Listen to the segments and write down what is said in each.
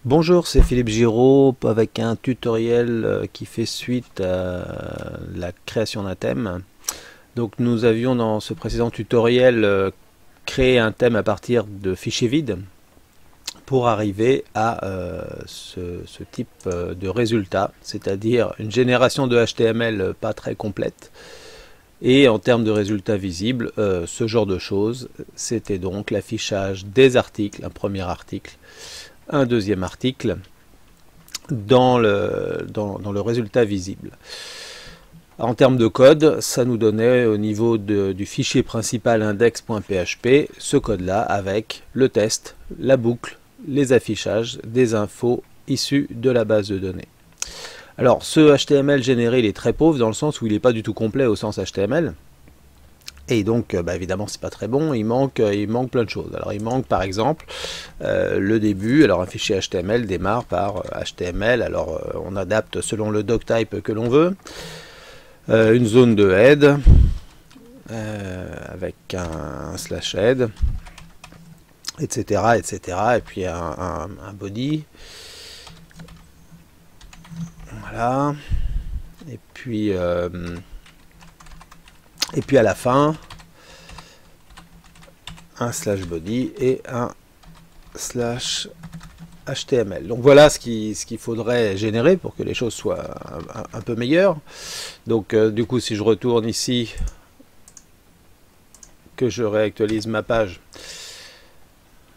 Bonjour, c'est Philippe Giraud avec un tutoriel qui fait suite à la création d'un thème. Donc nous avions dans ce précédent tutoriel créé un thème à partir de fichiers vides pour arriver à ce type de résultat, c'est-à-dire une génération de HTML pas très complète. Et en termes de résultats visibles, ce genre de choses, c'était donc l'affichage des articles, un premier article, un deuxième article dans le résultat visible. En termes de code, ça nous donnait au niveau du fichier principal index.php ce code-là avec le test, la boucle, les affichages des infos issues de la base de données. Alors ce HTML généré, il est très pauvre dans le sens où il n'est pas du tout complet au sens HTML. Et donc, évidemment, c'est pas très bon, il manque plein de choses. Alors, il manque par exemple le début. Alors, un fichier HTML démarre par HTML. Alors, on adapte selon le doctype que l'on veut. Une zone de head avec un slash head, etc., etc. Et puis un body. Voilà. Et puis à la fin, un slash body et un slash HTML. Donc voilà ce qu'il faudrait générer pour que les choses soient un peu meilleures. Donc du coup, si je retourne ici, que je réactualise ma page,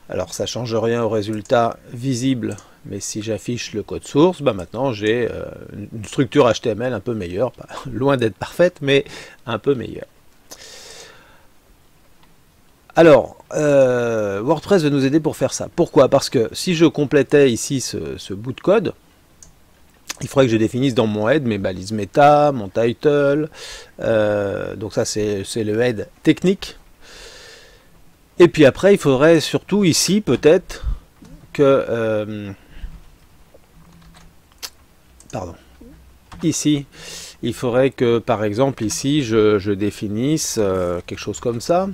alors ça change rien au résultat visible, mais si j'affiche le code source, maintenant j'ai une structure HTML un peu meilleure, loin d'être parfaite, mais un peu meilleure. Alors, WordPress va nous aider pour faire ça. Pourquoi? Parce que si je complétais ici ce bout de code, il faudrait que je définisse dans mon head mes balises méta, mon title, donc ça c'est le head technique. Et puis après, il faudrait surtout ici peut-être que... ici, il faudrait que par exemple ici, je définisse quelque chose comme ça.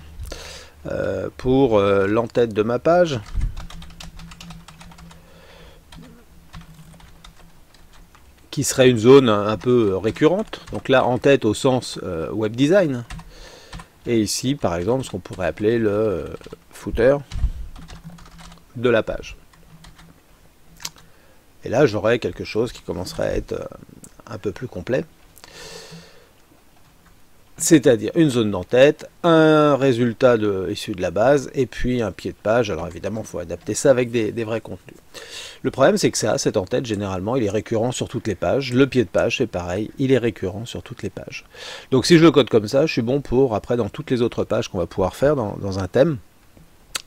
Pour l'entête de ma page, qui serait une zone un peu récurrente. Donc là, en tête au sens web design. Et ici, par exemple, ce qu'on pourrait appeler le footer de la page. Et là, j'aurais quelque chose qui commencerait à être un peu plus complet. C'est-à-dire une zone d'entête, un résultat issu de la base, et puis un pied de page. Alors évidemment, il faut adapter ça avec des vrais contenus. Le problème, c'est que cet en-tête, généralement, il est récurrent sur toutes les pages. Le pied de page, c'est pareil, il est récurrent sur toutes les pages. Donc si je le code comme ça, je suis bon pour, après, dans toutes les autres pages qu'on va pouvoir faire dans un thème,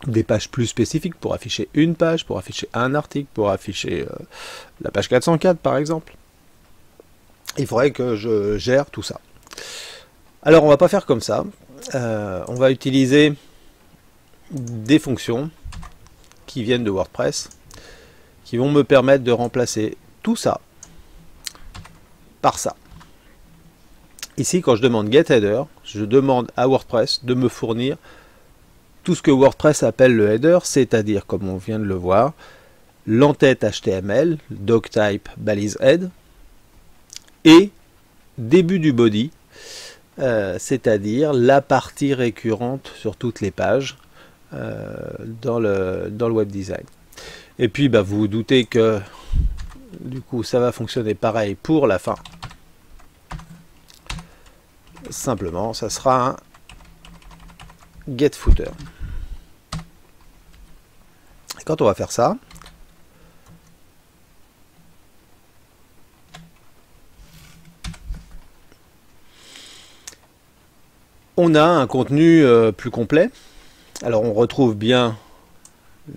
des pages plus spécifiques pour afficher une page, pour afficher un article, pour afficher la page 404, par exemple. Il faudrait que je gère tout ça. Alors on va pas faire comme ça, on va utiliser des fonctions qui viennent de WordPress, qui vont me permettre de remplacer tout ça par ça. Ici, quand je demande getHeader, je demande à WordPress de me fournir tout ce que WordPress appelle le header, c'est-à-dire, comme on vient de le voir, l'entête HTML, doctype balise head, et début du body, c'est-à-dire la partie récurrente sur toutes les pages dans le web design. Et puis vous vous doutez que du coup ça va fonctionner pareil pour la fin. Simplement, ça sera un getFooter. Et quand on va faire ça, on a un contenu plus complet. Alors on retrouve bien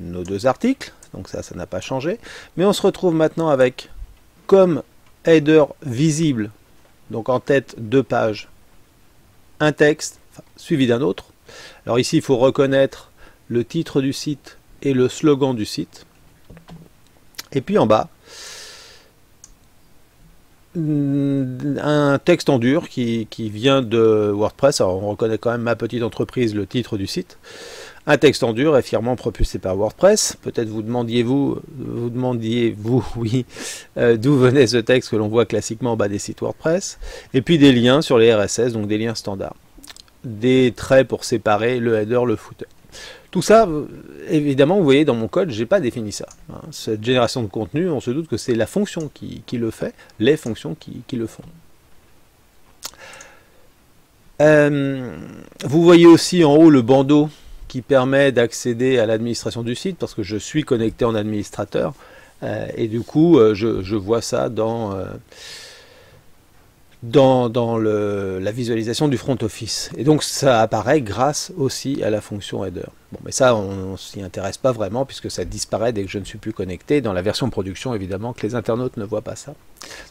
nos deux articles, donc ça n'a pas changé. Mais on se retrouve maintenant avec, comme header visible, donc en tête deux pages, un texte suivi d'un autre. Alors ici il faut reconnaître le titre du site et le slogan du site. Et puis en bas, un texte en dur qui vient de WordPress. Alors on reconnaît quand même ma petite entreprise, le titre du site, Un texte en dur est fièrement propulsé par WordPress. Peut-être vous demandiez-vous, oui, d'où venait ce texte que l'on voit classiquement en bas des sites WordPress. Et puis des liens sur les RSS, donc des liens standards. Des traits pour séparer le header, le footer. Tout ça, évidemment, vous voyez, dans mon code, je n'ai pas défini ça. Cette génération de contenu, on se doute que c'est la fonction qui le fait, les fonctions qui le font. Vous voyez aussi en haut le bandeau qui permet d'accéder à l'administration du site, parce que je suis connecté en administrateur, et du coup, je vois ça dans la visualisation du front office. Et donc ça apparaît grâce aussi à la fonction header. Bon, mais ça, on ne s'y intéresse pas vraiment, puisque ça disparaît dès que je ne suis plus connecté. Dans la version production, évidemment, que les internautes ne voient pas ça.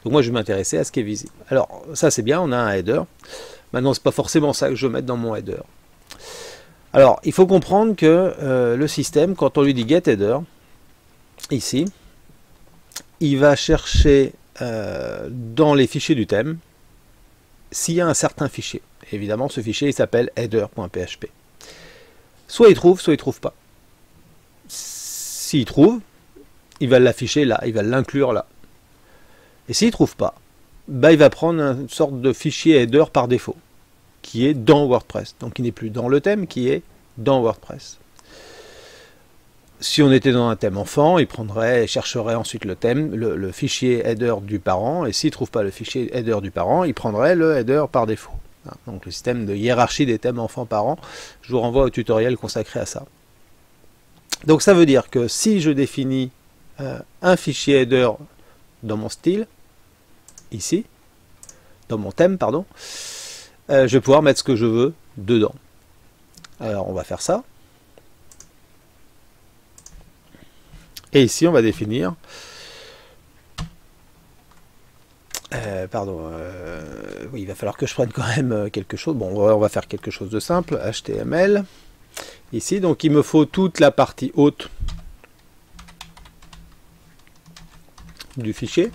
Donc moi, je vais m'intéresser à ce qui est visible. Alors, ça c'est bien, on a un header. Maintenant, c'est pas forcément ça que je veux mettre dans mon header. Alors, il faut comprendre que le système, quand on lui dit get header, ici, il va chercher dans les fichiers du thème s'il y a un certain fichier. Évidemment, ce fichier, il s'appelle header.php. Soit il trouve, soit il trouve pas. S'il trouve, il va l'afficher là, il va l'inclure là. Et s'il trouve pas, bah, il va prendre une sorte de fichier header par défaut, qui est dans WordPress. Donc il n'est plus dans le thème, qui est dans WordPress. Si on était dans un thème enfant, il chercherait ensuite le thème, le fichier header du parent, et s'il ne trouve pas le fichier header du parent, il prendrait le header par défaut. Donc le système de hiérarchie des thèmes enfants-parents, je vous renvoie au tutoriel consacré à ça. Donc ça veut dire que si je définis un fichier header dans mon style, ici, dans mon thème, pardon, je vais pouvoir mettre ce que je veux dedans. Alors on va faire ça. Et ici, on va définir, oui, il va falloir que je prenne quand même quelque chose. Bon, on va faire quelque chose de simple, HTML. Ici, donc il me faut toute la partie haute du fichier.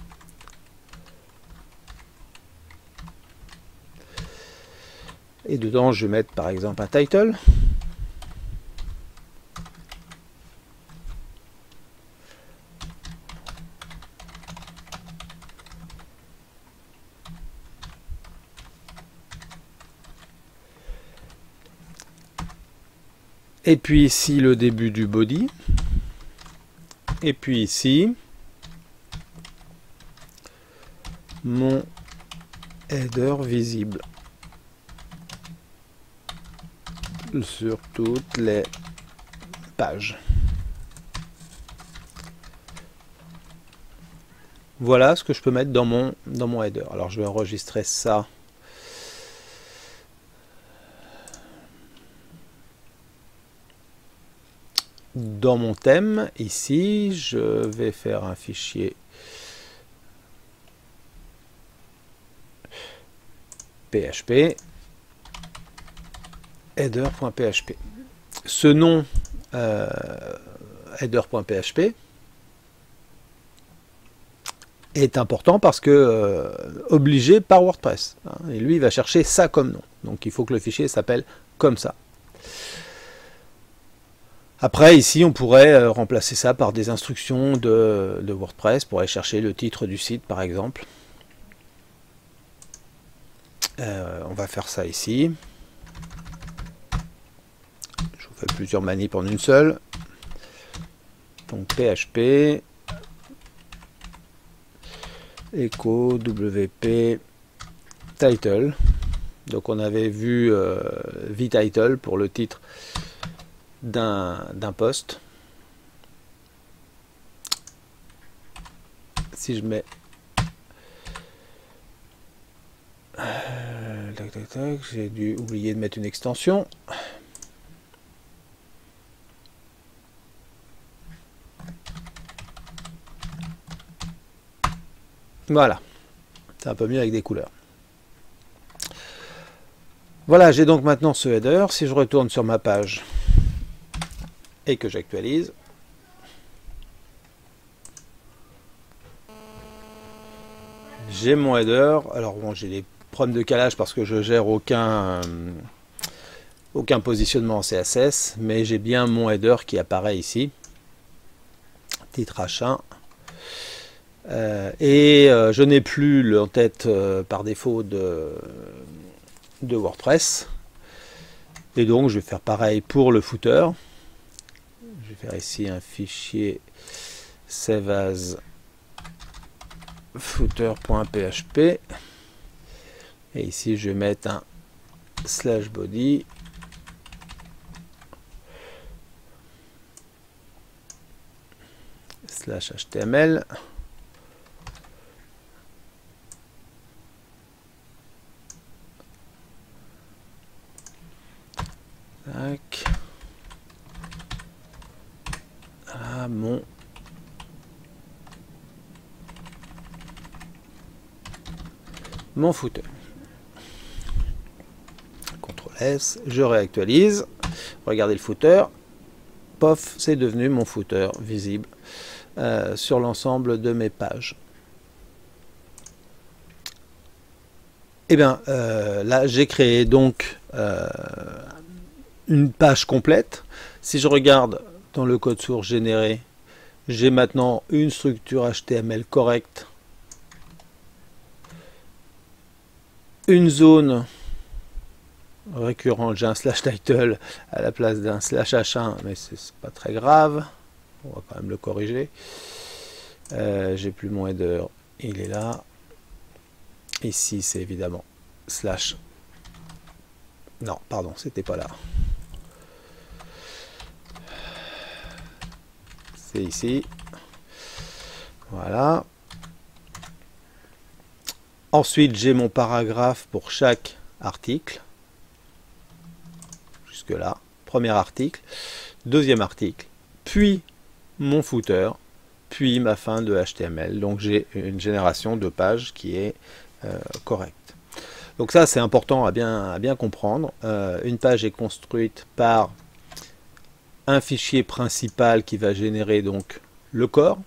Et dedans, je vais mettre par exemple un title. Et puis ici le début du body. Et puis ici mon header visible sur toutes les pages. Voilà ce que je peux mettre dans mon header. Alors je vais enregistrer ça. Dans mon thème, ici, je vais faire un fichier PHP header.php. Ce nom header.php est important parce que obligé par WordPress. Et lui, il va chercher ça comme nom. Donc il faut que le fichier s'appelle comme ça. Après, ici, on pourrait remplacer ça par des instructions de WordPress pour aller chercher le titre du site, par exemple. On va faire ça ici. Je vous fais plusieurs manips en une seule. Donc PHP, echo wp title. Donc on avait vu vtitle pour le titre d'un post. Si je mets j'ai dû oublier de mettre une extension. Voilà, c'est un peu mieux avec des couleurs. Voilà, j'ai donc maintenant ce header. Si je retourne sur ma page et que j'actualise, j'ai mon header. Alors bon, j'ai des problèmes de calage parce que je gère aucun Aucun positionnement en CSS, mais j'ai bien mon header qui apparaît ici. Titre H1. Je n'ai plus l'entête par défaut de WordPress. Et donc je vais faire pareil pour le footer. Je vais faire ici un fichier save as footer.php. Et ici je vais mettre un /body /html. Tac. Ah, mon footer. CTRL S, je réactualise. Regardez le footer. Pof, c'est devenu mon footer visible sur l'ensemble de mes pages. Et bien là, j'ai créé donc une page complète. Si je regarde dans le code source généré, j'ai maintenant une structure HTML correcte, une zone récurrente, j'ai un /title à la place d'un /h1, mais c'est pas très grave, on va quand même le corriger. J'ai plus mon header, il est là. Ici c'est évidemment /. Non, pardon, c'était pas là. C'est ici. Voilà. Ensuite, j'ai mon paragraphe pour chaque article. Jusque là. Premier article. Deuxième article. Puis mon footer. Puis ma fin de HTML. Donc j'ai une génération de pages qui est correcte. Donc ça, c'est important à bien comprendre. Une page est construite par un fichier principal qui va générer donc le corps.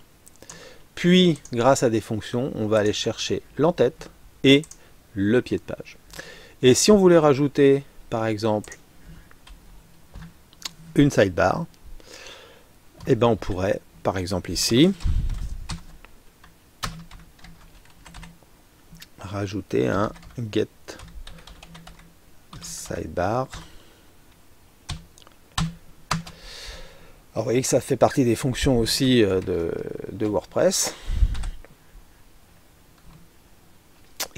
Puis, grâce à des fonctions, on va aller chercher l'entête et le pied de page. Et si on voulait rajouter, par exemple, une sidebar, eh ben on pourrait, par exemple ici, rajouter un get sidebar. Alors, vous voyez que ça fait partie des fonctions aussi de WordPress,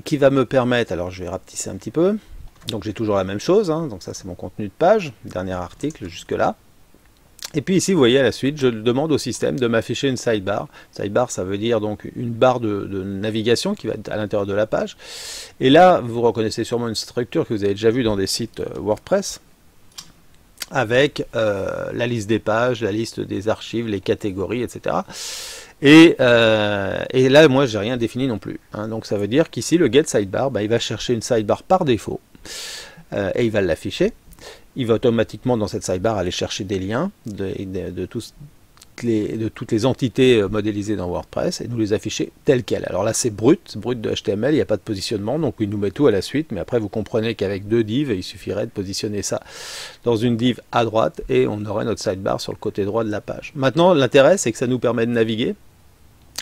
qui va me permettre, alors je vais rapetisser un petit peu, donc j'ai toujours la même chose, hein, donc ça c'est mon contenu de page, dernier article jusque là. Et puis ici vous voyez à la suite, je demande au système de m'afficher une sidebar. Sidebar, ça veut dire donc une barre de navigation qui va être à l'intérieur de la page. Et là vous reconnaissez sûrement une structure que vous avez déjà vue dans des sites WordPress, avec la liste des pages, la liste des archives, les catégories, etc. Et là, moi, j'ai rien défini non plus. Hein. Donc, ça veut dire qu'ici, le get sidebar, il va chercher une sidebar par défaut et il va l'afficher. Il va automatiquement, dans cette sidebar, aller chercher des liens de toutes les entités modélisées dans WordPress et nous les afficher telles quelles. Alors là, c'est brut de HTML, il n'y a pas de positionnement, donc il nous met tout à la suite, mais après vous comprenez qu'avec deux divs, il suffirait de positionner ça dans une div à droite et on aurait notre sidebar sur le côté droit de la page. Maintenant, l'intérêt, c'est que ça nous permet de naviguer.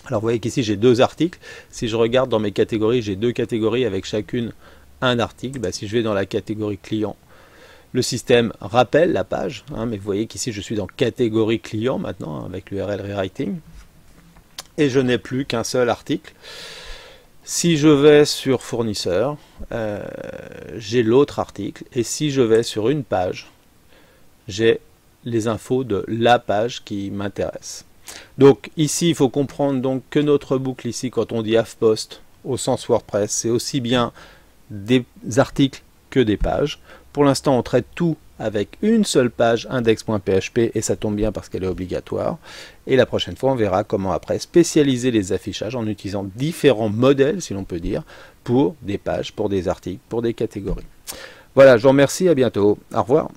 Alors vous voyez qu'ici, j'ai deux articles. Si je regarde dans mes catégories, j'ai deux catégories avec chacune un article. Si je vais dans la catégorie client, le système rappelle la page, hein, mais vous voyez qu'ici je suis dans catégorie client maintenant avec l'URL rewriting et je n'ai plus qu'un seul article. Si je vais sur fournisseur, j'ai l'autre article et si je vais sur une page, j'ai les infos de la page qui m'intéresse. Donc ici il faut comprendre donc que notre boucle ici, quand on dit HAVEPOST au sens WordPress, c'est aussi bien des articles que des pages. Pour l'instant, on traite tout avec une seule page index.php et ça tombe bien parce qu'elle est obligatoire. Et la prochaine fois, on verra comment après spécialiser les affichages en utilisant différents modèles, si l'on peut dire, pour des pages, pour des articles, pour des catégories. Voilà, je vous remercie, à bientôt. Au revoir.